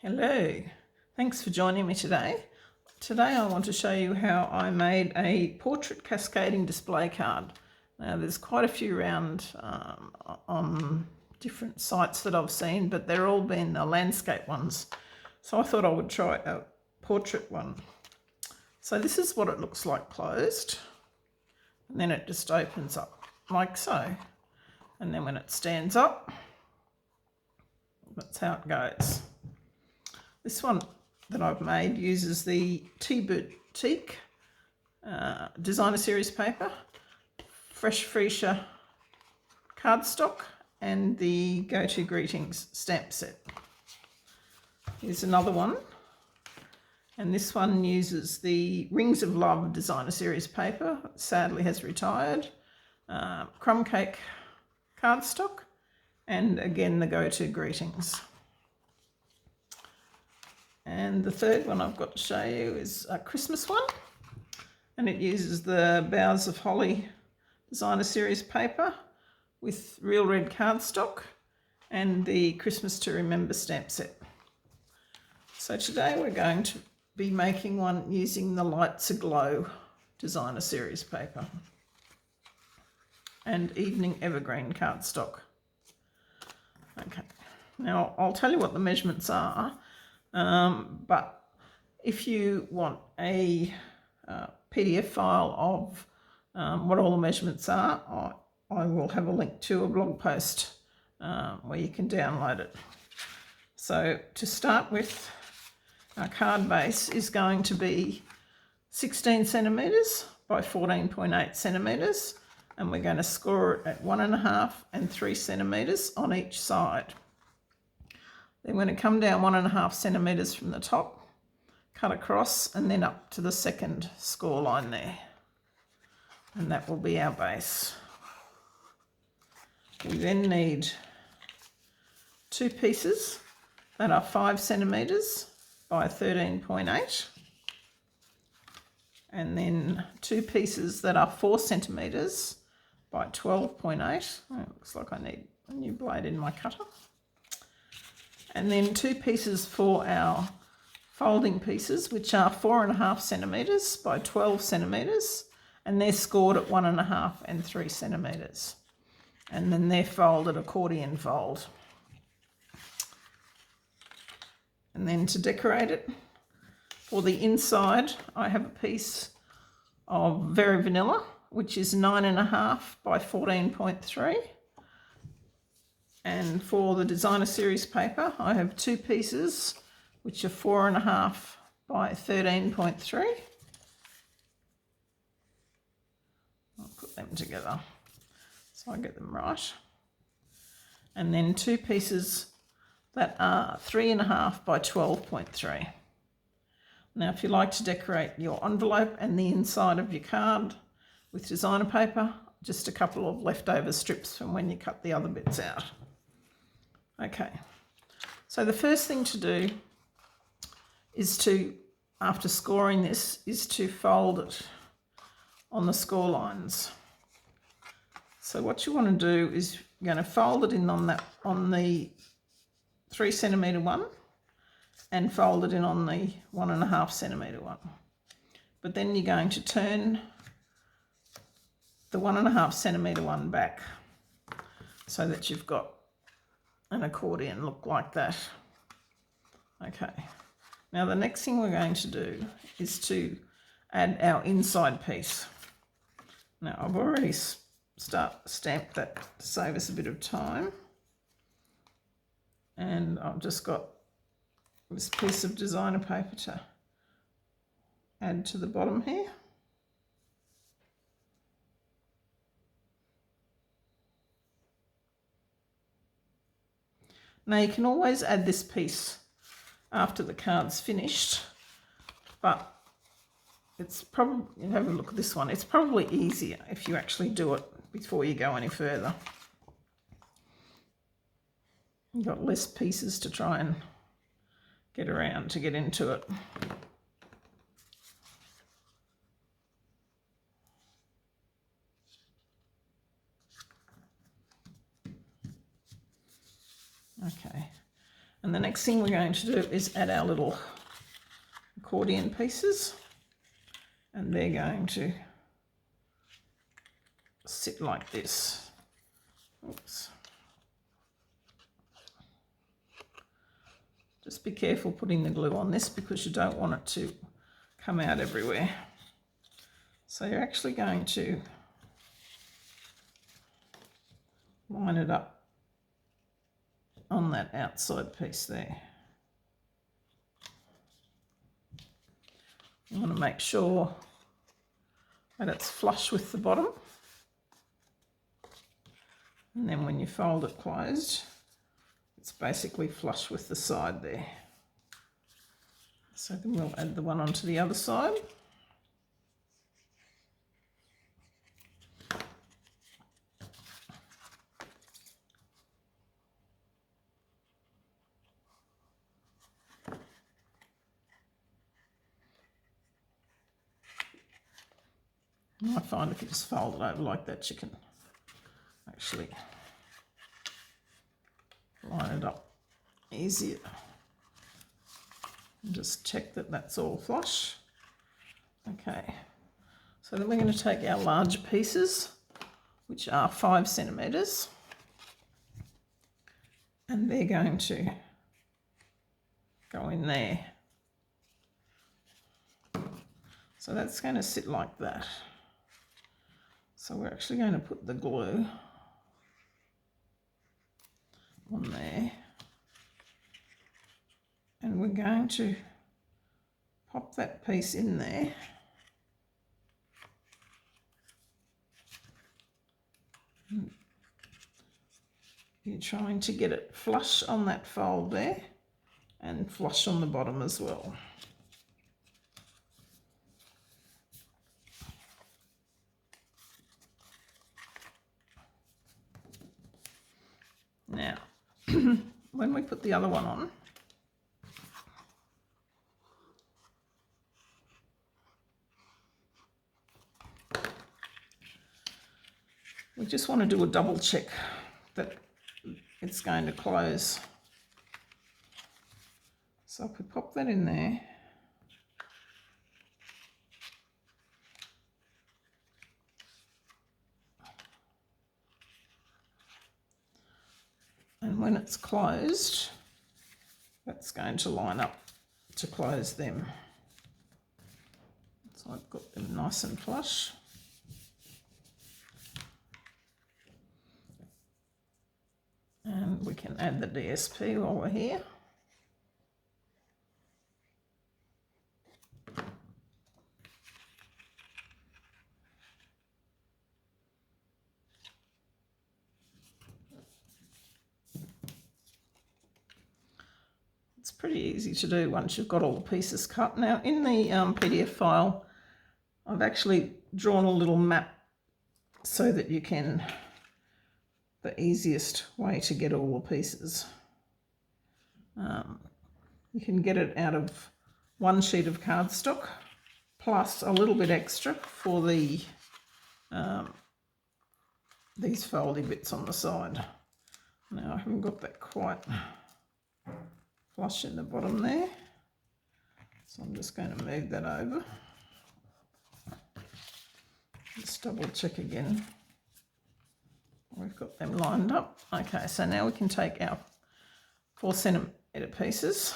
Hello, thanks for joining me today. Today I want to show you how I made a portrait cascading display card. Now there's quite a few around on different sites that I've seen, but they're all been landscape ones. So I thought I would try a portrait one. So this is what it looks like closed, and then it just opens up like so. And then when it stands up, that's how it goes. This one that I've made uses the T-Boutique designer series paper, Fresh Freesia cardstock, and the Go To Greetings stamp set. Here's another one, and this one uses the Rings of Love designer series paper, sadly has retired, crumb cake cardstock, and again the Go To Greetings. And the third one I've got to show you is a Christmas one, and it uses the Boughs of Holly designer series paper with real red cardstock and the Christmas to Remember stamp set. So today we're going to be making one using the Lights Aglow designer series paper and Evening Evergreen cardstock. Okay, now I'll tell you what the measurements are. But if you want a PDF file of what all the measurements are, I will have a link to a blog post where you can download it. So to start with, our card base is going to be 16 centimetres by 14.8 centimetres, and we're going to score it at 1.5 and 3 centimetres on each side. Then we're going to come down 1.5 centimetres from the top, cut across, and then up to the second score line there. And that will be our base. We then need two pieces that are 5 centimetres by 13.8. And then two pieces that are 4 centimetres by 12.8. Oh, looks like I need a new blade in my cutter. And then two pieces for our folding pieces, which are 4.5 centimetres by 12 centimetres, and they're scored at 1.5 and 3 centimetres. And then they're folded accordion fold. And then to decorate it, for the inside, I have a piece of Very Vanilla, which is 9.5 by 14.3. And for the designer series paper, I have two pieces, which are 4.5 by 13.3. I'll put them together so I get them right. And then two pieces that are 3.5 by 12.3. Now, if you like to decorate your envelope and the inside of your card with designer paper, just a couple of leftover strips from when you cut the other bits out. Okay, so the first thing to do is to, after scoring this, is to fold it on the score lines. So what you want to do is you're going to fold it in on the 3 centimetre one and fold it in on the 1.5 centimetre one. But then you're going to turn the 1.5 centimetre one back so that you've got an accordion look like that. Okay, now the next thing we're going to do is to add our inside piece. Now I've already stamped that to save us a bit of time, and I've just got this piece of designer paper to add to the bottom here. Now you can always add this piece after the card's finished, but it's probably, have a look at this one, it's probably easier if you actually do it before you go any further. You've got less pieces to try and get around to get into it. Okay, And the next thing we're going to do is add our little accordion pieces, and they're going to sit like this. Oops. Just be careful putting the glue on this because you don't want it to come out everywhere. So you're actually going to line it up on that outside piece there. You want to make sure that it's flush with the bottom. And then when you fold it closed, it's basically flush with the side there. So then we'll add the one onto the other side. And I find if you just fold it over like that, you can actually line it up easier. And just check that that's all flush. Okay, so then we're going to take our larger pieces, which are 5 centimetres, and they're going to go in there. So that's going to sit like that. So we're actually going to put the glue on there, and we're going to pop that piece in there. You're trying to get it flush on that fold there and flush on the bottom as well. Now, when we put the other one on, we just want to do a double check that it's going to close. So if we pop that in there, and when it's closed, that's going to line up to close them. So I've got them nice and flush. And we can add the DSP while we're here. It's pretty easy to do once you've got all the pieces cut. Now in the PDF file, I've actually drawn a little map so that you can, the easiest way to get all the pieces. You can get it out of one sheet of cardstock plus a little bit extra for the these foldy bits on the side. Now I haven't got that quite flush in the bottom there, so I'm just going to move that over. Just double check again. We've got them lined up. Okay, so now we can take our 4 centimetre pieces,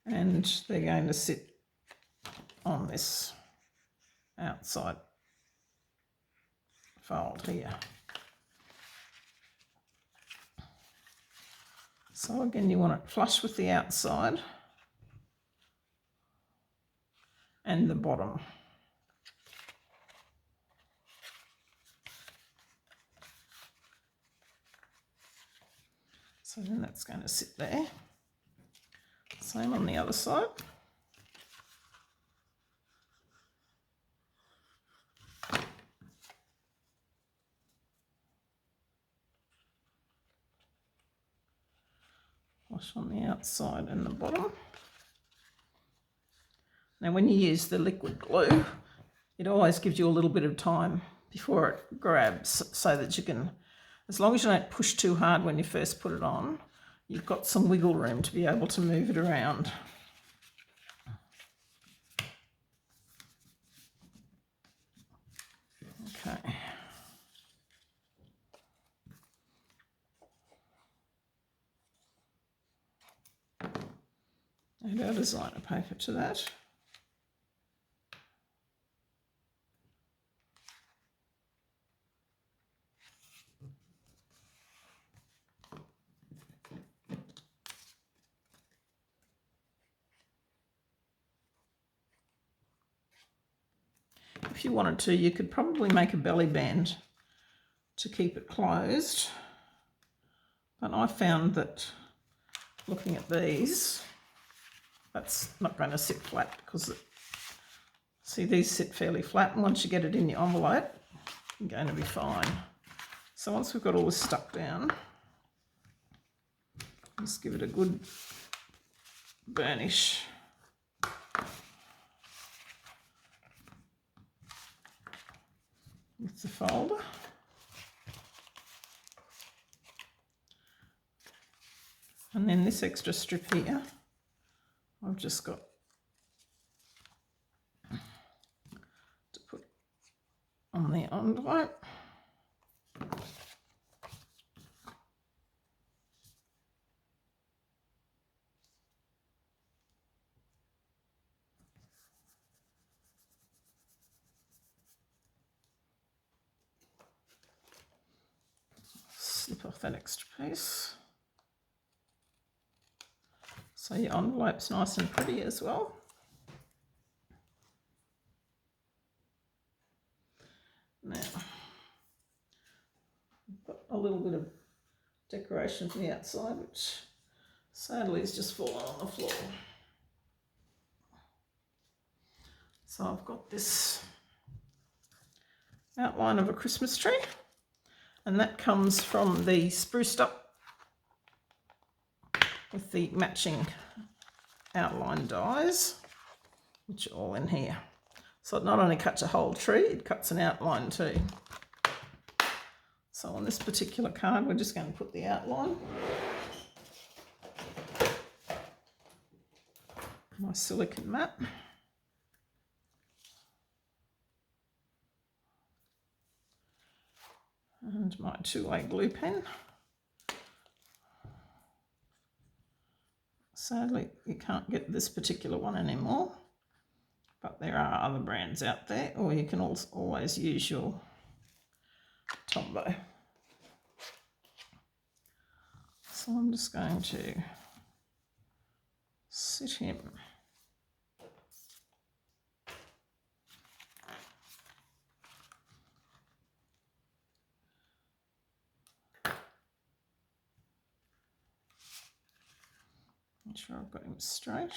and they're going to sit on this outside fold here. So again, you want it flush with the outside and the bottom. So then that's going to sit there. Same on the other side. Flush on the outside and the bottom. Now when you use the liquid glue, it always gives you a little bit of time before it grabs, so that you can, as long as you don't push too hard when you first put it on, you've got some wiggle room to be able to move it around. Okay. Add our designer paper to that. If you wanted to, you could probably make a belly band to keep it closed. But I found that looking at these, that's not going to sit flat because, see, these sit fairly flat, and once you get it in your envelope, you're going to be fine. So once we've got all this stuck down, just give it a good burnish. With the folder. And then this extra strip here, I've just got to put on the envelope. Slip off that extra piece. So your envelope's nice and pretty as well. Now, I've got a little bit of decoration from the outside, which sadly has just fallen on the floor. So I've got this outline of a Christmas tree, and that comes from the spruced up with the matching outline dies, which are all in here. So it not only cuts a whole tree, it cuts an outline too. So on this particular card, we're just going to put the outline. My silicone mat. And my 2A glue pen. Sadly, you can't get this particular one anymore, but there are other brands out there, or you can also always use your Tombow. So I'm just going to sit him. Make sure I've got him straight.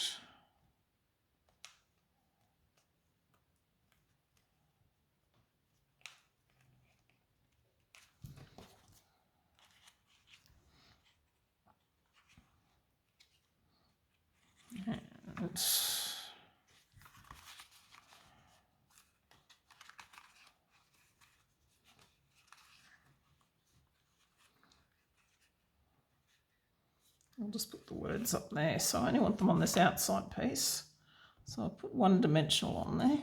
And I'll just put the words up there. So I only want them on this outside piece. So I'll put one dimensional on there.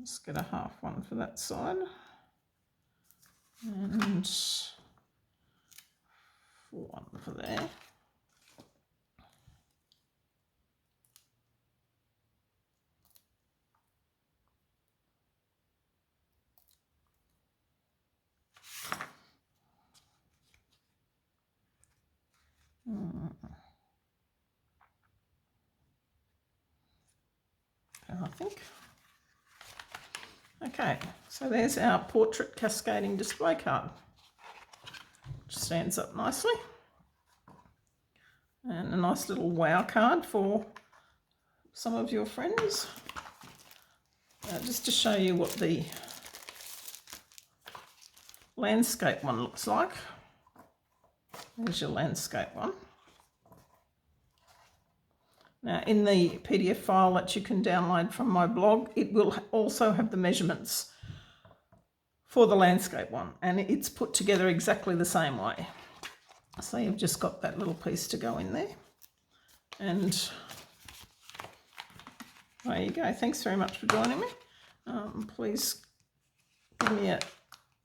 Just get a half one for that side. And one for there. I think. Okay, so there's our Portrait Cascading Display Card, which stands up nicely. And a nice little wow card for some of your friends. Just to show you what the landscape one looks like. There's your landscape one. Now, in the PDF file that you can download from my blog, it will also have the measurements for the landscape one, and it's put together exactly the same way. So you've just got that little piece to go in there. And there you go. Thanks very much for joining me. Please give me a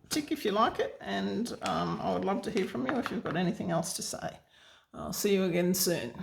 tick if you like it, and I would love to hear from you if you've got anything else to say. I'll see you again soon.